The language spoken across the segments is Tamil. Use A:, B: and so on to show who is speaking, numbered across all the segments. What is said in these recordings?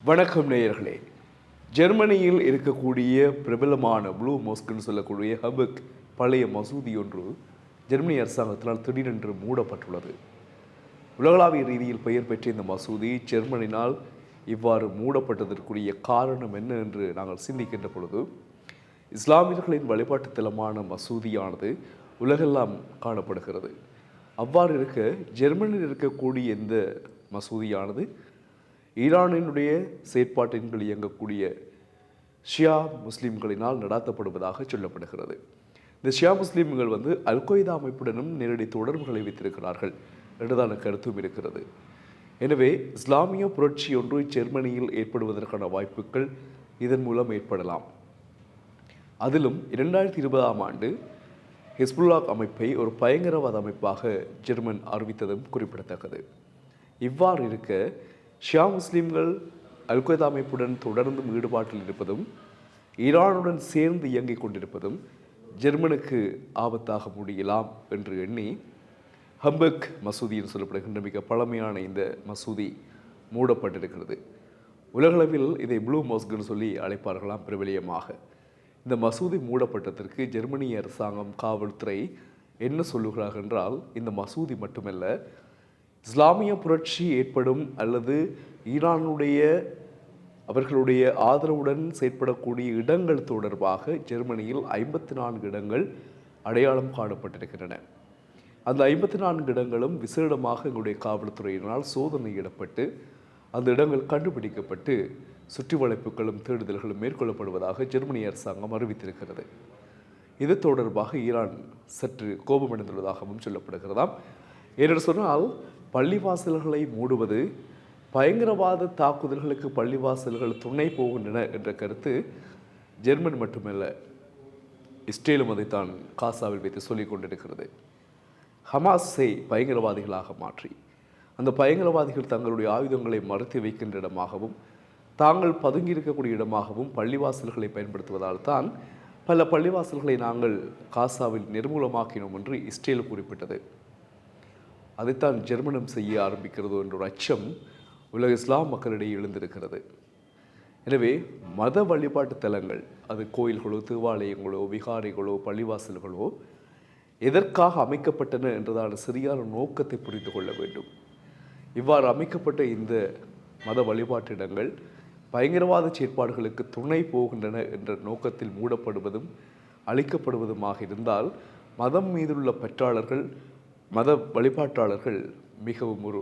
A: வணக்கம் நேயர்களே. ஜெர்மனியில் இருக்கக்கூடிய பிரபலமான ப்ளூ மோஸ்க்னு சொல்லக்கூடிய ஹபக் பழைய மசூதி ஒன்று ஜெர்மனி அரசாங்கத்தினால் திடீரென்று மூடப்பட்டுள்ளது. உலகளாவிய ரீதியில் பெயர் பெற்ற இந்த மசூதி ஜெர்மனினால் இவ்வாறு மூடப்பட்டதற்குரிய காரணம் என்ன என்று நாங்கள் சிந்திக்கின்ற பொழுது, இஸ்லாமியர்களின் வழிபாட்டு தலமான மசூதியானது உலகெல்லாம் காணப்படுகிறது. அவ்வாறு இருக்க ஜெர்மனியில் இருக்கக்கூடிய இந்த மசூதியானது ஈரானினுடைய செயற்பாட்டின் கீழ் இயங்கக்கூடிய ஷியா முஸ்லீம்களினால் நடாத்தப்படுவதாக சொல்லப்படுகிறது. இந்த ஷியா முஸ்லீம்கள் அல் கொய்தா அமைப்புடனும் நேரடி தொடர்புகளை வைத்திருக்கிறார்கள் என்றுதான கருத்தும் இருக்கிறது. எனவே இஸ்லாமிய புரட்சி ஒன்று ஜெர்மனியில் ஏற்படுவதற்கான வாய்ப்புகள் இதன் மூலம் ஏற்படலாம். அதிலும் 2020ஆம் ஆண்டு ஹிஸ்புல்லா அமைப்பை ஒரு பயங்கரவாத அமைப்பாக ஜெர்மன் அறிவித்ததும் குறிப்பிடத்தக்கது. இவ்வாறு இருக்க ஷியா முஸ்லீம்கள் அல் கொய்தா அமைப்புடன் தொடர்ந்தும் ஈடுபாட்டில் இருப்பதும் ஈரானுடன் சேர்ந்து இயங்கிக் கொண்டிருப்பதும் ஜெர்மனுக்கு ஆபத்தாக முடியலாம் என்று எண்ணி ஹம்பக் மசூதி என்று சொல்லப்படுகின்ற மிக பழமையான இந்த மசூதி மூடப்பட்டிருக்கிறது. உலகளவில் இதை ப்ளூ மோஸ்க்னு சொல்லி அழைப்பார்களாம் பிரபலியமாக. இந்த மசூதி மூடப்பட்டதற்கு ஜெர்மனிய அரசாங்கம், காவல்துறை என்ன சொல்லுகிறார்கள் என்றால், இந்த மசூதி மட்டுமல்ல, இஸ்லாமிய புரட்சி ஏற்படும் அல்லது ஈரானுடைய அவர்களுடைய ஆதரவுடன் செயற்படக்கூடிய இடங்கள் தொடர்பாக ஜெர்மனியில் 54 இடங்கள் அடையாளம் காணப்பட்டிருக்கின்றன. அந்த 54 இடங்களும் விசேடமாக எங்களுடைய காவல்துறையினால் சோதனையிடப்பட்டு அந்த இடங்கள் கண்டுபிடிக்கப்பட்டு சுற்றி வளைப்புகளும் தேடுதல்களும் மேற்கொள்ளப்படுவதாக ஜெர்மனிய அரசாங்கம் அறிவித்திருக்கிறது. இது தொடர்பாக ஈரான் சற்று கோபமடைந்துள்ளதாகவும் சொல்லப்படுகிறதாம். ஏனென்று சொன்னால், பள்ளிவாசல்களை மூடுவது பயங்கரவாத தாக்குதல்களுக்கு பள்ளிவாசல்கள் துணை போகின்றன என்ற கருத்து ஜெர்மன் மட்டுமல்ல, இஸ்ரேலும் அதைத்தான் காசாவில் வைத்து சொல்லிக் கொண்டிருக்கிறது. ஹமாஸை பயங்கரவாதிகளாக மாற்றி அந்த பயங்கரவாதிகள் தங்களுடைய ஆயுதங்களை மறைத்து வைக்கின்ற இடமாகவும் தாங்கள் பதுங்கியிருக்கக்கூடிய இடமாகவும் பள்ளிவாசல்களை பயன்படுத்துவதால் தான் பல பள்ளிவாசல்களை நாங்கள் காசாவில் நிர்மூலமாக்கினோம் என்று இஸ்ரேல் குறிப்பிட்டது. அதைத்தான் ஜெர்மனும் செய்ய ஆரம்பிக்கிறது என்ற ஒரு அச்சம் உலக இஸ்லாம் மக்களிடையே எழுந்திருக்கிறது. எனவே மத வழிபாட்டு தலங்கள், அது கோயில்களோ தேவாலயங்களோ விகாரைகளோ பள்ளிவாசல்களோ எதற்காக அமைக்கப்பட்டன என்றதான சரியான நோக்கத்தை புரிந்து கொள்ள வேண்டும். இவ்வாறு அமைக்கப்பட்ட இந்த மத வழிபாட்டு இடங்கள் பயங்கரவாத செயற்பாடுகளுக்கு துணை போகின்றன என்ற நோக்கத்தில் மூடப்படுவதும் அழிக்கப்படுவதுமாக இருந்தால் மதம் மீதுள்ள பற்றாளர்கள், மத வழிபாட்டாளர்கள் மிகவும் ஒரு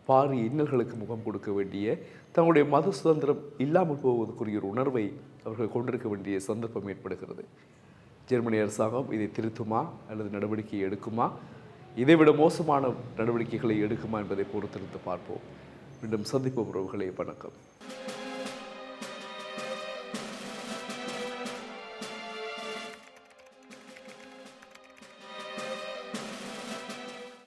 A: பாரிய இன்னல்களுக்கு முகம் கொடுக்க வேண்டிய, தங்களுடைய மத சுதந்திரம் இல்லாமல் போவதற்குரிய ஒரு உணர்வை அவர்கள் கொண்டிருக்க வேண்டிய சந்தர்ப்பம் ஏற்படுகிறது. ஜெர்மனி அரசாங்கம் இதை திருத்துமா அல்லது நடவடிக்கை எடுக்குமா, இதைவிட மோசமான நடவடிக்கைகளை எடுக்குமா என்பதை பொறுத்திருந்து பார்ப்போம். மீண்டும் சந்திப்போம் உறவுகளே. வணக்கம்.